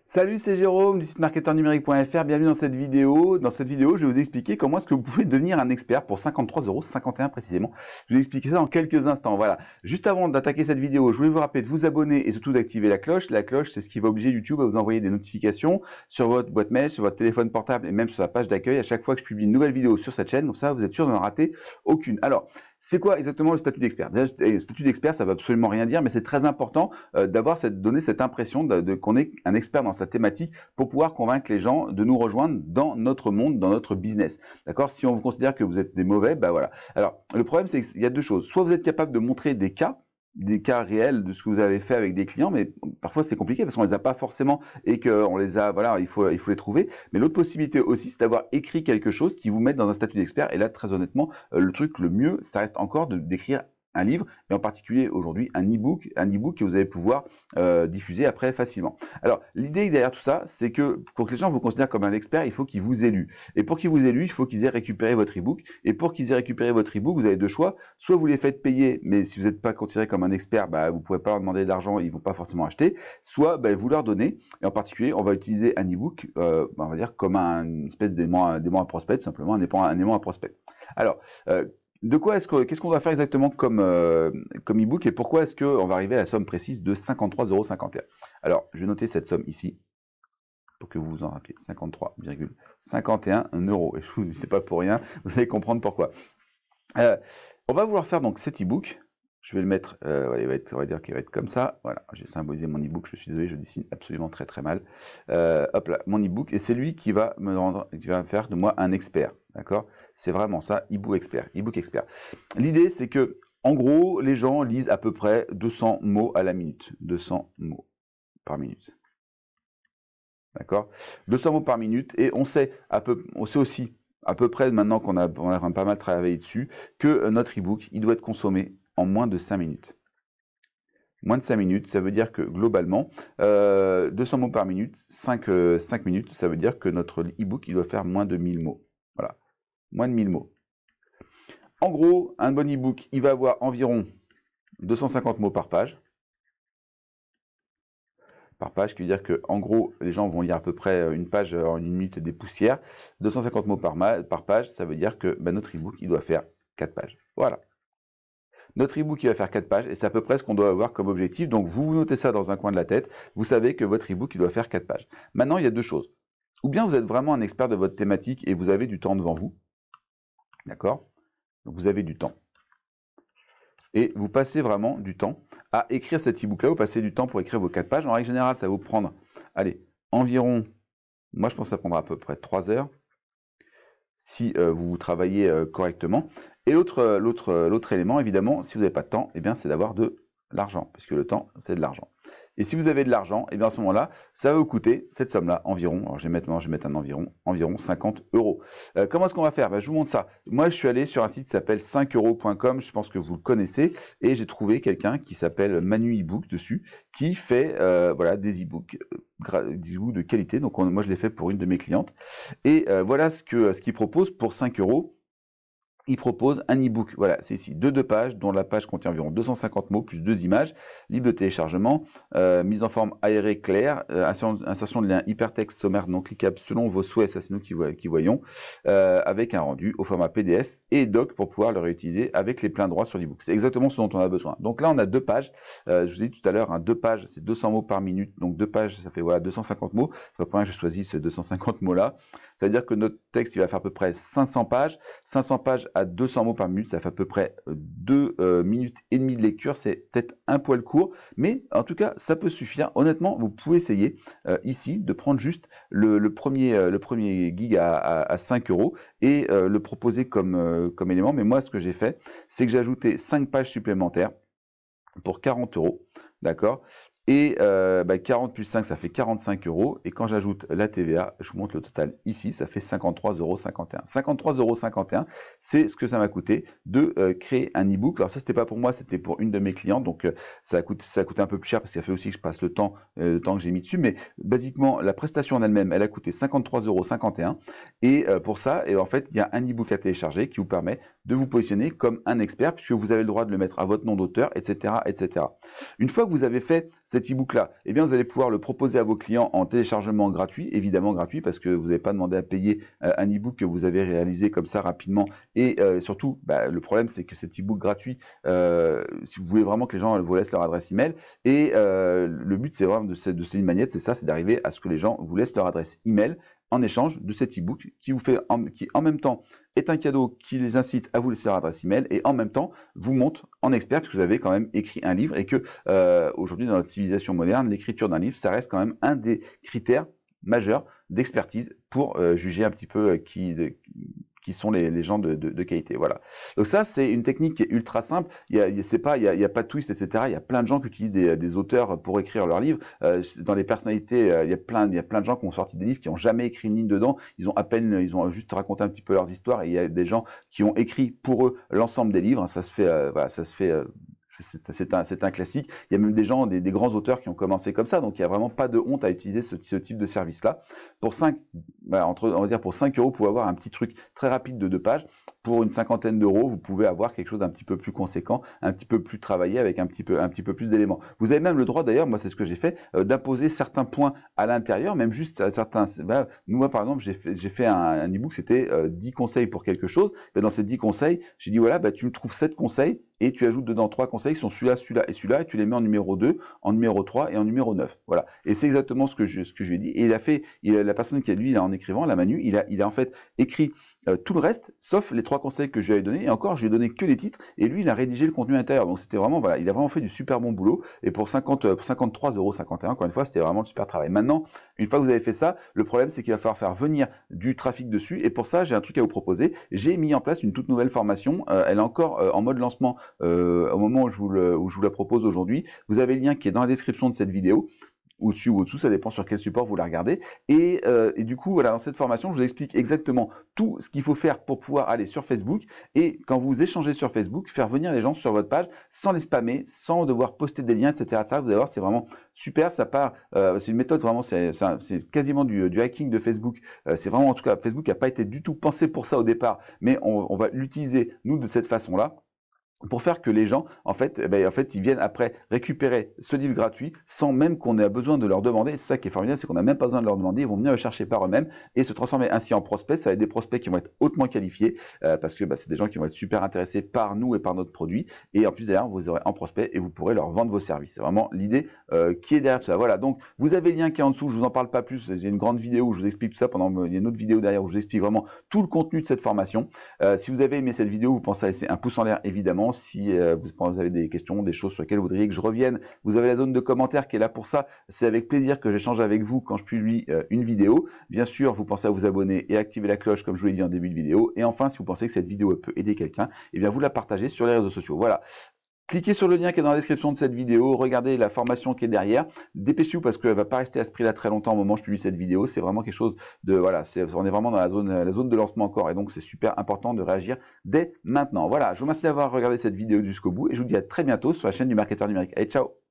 Salut, c'est Jérôme du site marketeurnumérique.fr. Bienvenue dans cette vidéo. Dans cette vidéo, je vais vous expliquer comment est-ce que vous pouvez devenir un expert pour 53,51 € précisément. Je vais vous expliquer ça dans quelques instants. Voilà. Juste avant d'attaquer cette vidéo, je voulais vous rappeler de vous abonner et surtout d'activer la cloche. La cloche, c'est ce qui va obliger YouTube à vous envoyer des notifications sur votre boîte mail, sur votre téléphone portable et même sur la page d'accueil à chaque fois que je publie une nouvelle vidéo sur cette chaîne. Comme ça, vous êtes sûr de n'en rater aucune. Alors, c'est quoi exactement le statut d'expert? Déjà, le statut d'expert, ça ne veut absolument rien dire, mais c'est très important d'avoir donner cette impression qu'on est un expert dans sa thématique pour pouvoir convaincre les gens de nous rejoindre dans notre monde, dans notre business. D'accord? Si on vous considère que vous êtes des mauvais, bah voilà. Alors, le problème, c'est qu'il y a deux choses. Soit vous êtes capable de montrer des cas réels de ce que vous avez fait avec des clients, mais parfois c'est compliqué parce qu'on les a pas forcément et qu'on les a, voilà, il faut les trouver. Mais l'autre possibilité aussi, c'est d'avoir écrit quelque chose qui vous mette dans un statut d'expert. Et là, très honnêtement, le truc le mieux, ça reste encore d'écrire un livre, et en particulier aujourd'hui un e-book que vous allez pouvoir diffuser après facilement. Alors l'idée derrière tout ça, c'est que pour que les gens vous considèrent comme un expert, il faut qu'ils vous aient lu. Et pour qu'ils vous aient lu, il faut qu'ils aient récupéré votre e-book. Et pour qu'ils aient récupéré votre e-book, vous avez deux choix. Soit vous les faites payer, mais si vous n'êtes pas considéré comme un expert, bah, vous ne pouvez pas leur demander de l'argent, ils ne vont pas forcément acheter. Soit bah, vous leur donnez, et en particulier, on va utiliser un e-book, on va dire comme une espèce d'aimant à prospect, tout simplement, un aimant à prospect. Alors, qu'est-ce qu'on doit faire exactement comme e-book et pourquoi est-ce qu'on va arriver à la somme précise de 53,51 €? Alors, je vais noter cette somme ici pour que vous vous en rappeliez. 53,51 €. Et je vous dis, c'est pas pour rien, vous allez comprendre pourquoi. On va vouloir faire donc cet e-book. Je vais le mettre, on va dire qu'il va être comme ça. Voilà, j'ai symbolisé mon e-book. Je suis désolé, je dessine absolument très très mal. Hop là, mon e-book, et c'est lui qui va faire de moi un expert. D'accord? C'est vraiment ça, e-book expert. L'idée, c'est que, en gros, les gens lisent à peu près 200 mots à la minute. 200 mots par minute. D'accord? 200 mots par minute, et on sait aussi à peu près, maintenant qu'on a pas mal travaillé dessus, que notre e-book, il doit être consommé en moins de 5 minutes. Moins de 5 minutes, ça veut dire que globalement, 200 mots par minute, 5 minutes, ça veut dire que notre e-book, il doit faire moins de 1000 mots. Voilà, moins de 1000 mots. En gros, un bon e-book, il va avoir environ 250 mots par page. Ce qui veut dire que, en gros, les gens vont lire à peu près une page en une minute et des poussières. 250 mots par page, ça veut dire que notre e-book, il doit faire 4 pages. Voilà. Notre e-book, il va faire 4 pages, et c'est à peu près ce qu'on doit avoir comme objectif. Donc, vous notez ça dans un coin de la tête. Vous savez que votre e-book, il doit faire 4 pages. Maintenant, il y a deux choses. Ou bien vous êtes vraiment un expert de votre thématique et vous avez du temps devant vous. D'accord? Donc, vous avez du temps. Et vous passez vraiment du temps à écrire cet e-book-là. Vous passez du temps pour écrire vos 4 pages. En règle générale, ça va vous prendre, allez, environ, moi je pense que ça prendra à peu près 3 heures si vous travaillez correctement. Et l'autre élément, évidemment, si vous n'avez pas de temps, eh bien, c'est d'avoir de l'argent, puisque le temps, c'est de l'argent. Et si vous avez de l'argent, eh bien à ce moment-là, ça va vous coûter cette somme-là, environ, alors je vais mettre un environ 50 €. Comment est-ce qu'on va faire? Ben, je vous montre ça. Moi, je suis allé sur un site qui s'appelle 5euros.com, je pense que vous le connaissez, et j'ai trouvé quelqu'un qui s'appelle Manu eBook dessus, qui fait voilà, des e-books de qualité. Donc moi, je l'ai fait pour une de mes clientes. Et voilà ce qu'il propose pour 5 €. Il propose un e-book, voilà, c'est ici, de 2 pages, dont la page contient environ 250 mots, plus 2 images, libre de téléchargement, mise en forme aérée claire, insertion de liens hypertexte sommaire non cliquables selon vos souhaits, ça c'est nous qui voyons, avec un rendu au format PDF et doc pour pouvoir le réutiliser avec les pleins droits sur l'e-book. C'est exactement ce dont on a besoin. Donc là, on a 2 pages, je vous ai dit tout à l'heure, 2 pages, c'est 200 mots par minute, donc 2 pages, ça fait voilà, 250 mots, c'est pas pour rien que j'ai choisi ce 250 mots-là. Ça veut dire que notre texte, il va faire à peu près 500 pages, 500 pages à 200 mots par minute, ça fait à peu près 2 minutes et demie de lecture, c'est peut-être un poil court, mais en tout cas, ça peut suffire. Honnêtement, vous pouvez essayer ici de prendre juste le premier gig à 5 € et le proposer comme élément. Mais moi, ce que j'ai fait, c'est que j'ai ajouté 5 pages supplémentaires pour 40 €, d'accord? Et 40 plus 5, ça fait 45 €. Et quand j'ajoute la TVA, je vous montre le total ici, ça fait 53,51 €. 53,51 €, c'est ce que ça m'a coûté de créer un e-book. Alors ça, c'était pas pour moi, c'était pour une de mes clientes. Donc ça a coûté un peu plus cher parce qu'il a fait aussi que je passe le temps que j'ai mis dessus. Mais basiquement, la prestation en elle-même, elle a coûté 53,51 €. Et pour ça, en fait, il y a un e-book à télécharger qui vous permet de vous positionner comme un expert puisque vous avez le droit de le mettre à votre nom d'auteur, etc., etc. Une fois que vous avez fait cet e-book-là, eh bien, vous allez pouvoir le proposer à vos clients en téléchargement gratuit, évidemment gratuit, parce que vous n'avez pas demandé à payer un e-book que vous avez réalisé comme ça rapidement. Et surtout, le problème, c'est que cet e-book gratuit, si vous voulez vraiment que les gens vous laissent leur adresse email, et le but, c'est vraiment de cette ligne magnète, c'est ça, c'est d'arriver à ce que les gens vous laissent leur adresse email en échange de cet e-book qui vous fait, qui en même temps est un cadeau qui les incite à vous laisser leur adresse email et en même temps vous monte en expert puisque vous avez quand même écrit un livre et que aujourd'hui dans notre civilisation moderne, l'écriture d'un livre, ça reste quand même un des critères majeurs d'expertise pour juger un petit peu qui sont les gens de qualité. Voilà. Donc ça, c'est une technique qui est ultra simple. Il y a pas de twist, etc. Il y a plein de gens qui utilisent des auteurs pour écrire leurs livres. Dans les personnalités, il y a plein de gens qui ont sorti des livres qui n'ont jamais écrit une ligne dedans. Ils ont juste raconté un petit peu leurs histoires. Et il y a des gens qui ont écrit pour eux l'ensemble des livres. Ça se fait, c'est un classique. Il y a même des gens, des grands auteurs qui ont commencé comme ça, donc il n'y a vraiment pas de honte à utiliser ce type de service-là. Pour 5, on va dire pour 5 €, vous pouvez avoir un petit truc très rapide de 2 pages. Pour une cinquantaine d'euros, vous pouvez avoir quelque chose d'un petit peu plus conséquent, un petit peu plus travaillé avec un petit peu plus d'éléments. Vous avez même le droit, d'ailleurs, moi c'est ce que j'ai fait, d'imposer certains points à l'intérieur, même juste certains. Moi par exemple, j'ai fait un e-book, c'était 10 conseils pour quelque chose. Et dans ces 10 conseils, j'ai dit voilà, tu me trouves 7 conseils et tu ajoutes dedans 3 conseils qui sont celui-là, celui-là et celui-là, et tu les mets en numéro 2, en numéro 3 et en numéro 9. Voilà. Et c'est exactement ce que je lui ai dit. Et la personne qui a lui, en écrivant, la Manu, il a en fait écrit tout le reste, sauf les 3 conseils que je lui ai donnés. Et encore, je lui ai donné que les titres. Et lui, il a rédigé le contenu intérieur. Donc c'était vraiment, voilà, il a vraiment fait du super bon boulot. Et pour 53,51 €, encore une fois, c'était vraiment le super travail. Maintenant, une fois que vous avez fait ça, le problème, c'est qu'il va falloir faire venir du trafic dessus. Et pour ça, j'ai un truc à vous proposer. J'ai mis en place une toute nouvelle formation. Elle est encore en mode lancement au moment où je vous la propose aujourd'hui. Vous avez le lien qui est dans la description de cette vidéo. Au-dessus ou au-dessous, ça dépend sur quel support vous la regardez. Et du coup, voilà, dans cette formation, je vous explique exactement tout ce qu'il faut faire pour pouvoir aller sur Facebook. Et quand vous échangez sur Facebook, faire venir les gens sur votre page sans les spammer, sans devoir poster des liens, etc. Ça, vous allez voir, c'est vraiment super. Ça part, c'est une méthode vraiment, c'est quasiment du hacking de Facebook. C'est vraiment, en tout cas, Facebook n'a pas été du tout pensé pour ça au départ, mais on va l'utiliser, nous, de cette façon-là, pour faire que les gens, en fait, ils viennent après récupérer ce livre gratuit sans même qu'on ait besoin de leur demander. C'est ça qui est formidable, c'est qu'on n'a même pas besoin de leur demander. Ils vont venir le chercher par eux-mêmes et se transformer ainsi en prospects. Ça va être des prospects qui vont être hautement qualifiés parce que c'est des gens qui vont être super intéressés par nous et par notre produit. Et en plus, d'ailleurs, vous aurez en prospect et vous pourrez leur vendre vos services. C'est vraiment l'idée qui est derrière tout ça. Voilà, donc vous avez le lien qui est en dessous. Je vous en parle pas plus. J'ai une grande vidéo où je vous explique tout ça. Il y a une autre vidéo derrière où je vous explique vraiment tout le contenu de cette formation. Si vous avez aimé cette vidéo, vous pensez à laisser un pouce en l'air, évidemment. Si vous avez des questions, des choses sur lesquelles vous voudriez que je revienne, vous avez la zone de commentaires qui est là pour ça. C'est avec plaisir que j'échange avec vous quand je publie une vidéo. Bien sûr, vous pensez à vous abonner et activer la cloche comme je vous l'ai dit en début de vidéo. Et enfin, si vous pensez que cette vidéo peut aider quelqu'un, eh bien vous la partagez sur les réseaux sociaux. Voilà. Cliquez sur le lien qui est dans la description de cette vidéo, regardez la formation qui est derrière, dépêchez-vous parce qu'elle ne va pas rester à ce prix-là très longtemps au moment où je publie cette vidéo, c'est vraiment quelque chose de, voilà, on est vraiment dans la zone de lancement encore et donc c'est super important de réagir dès maintenant. Voilà, je vous remercie d'avoir regardé cette vidéo jusqu'au bout et je vous dis à très bientôt sur la chaîne du marketeur numérique. Allez, ciao!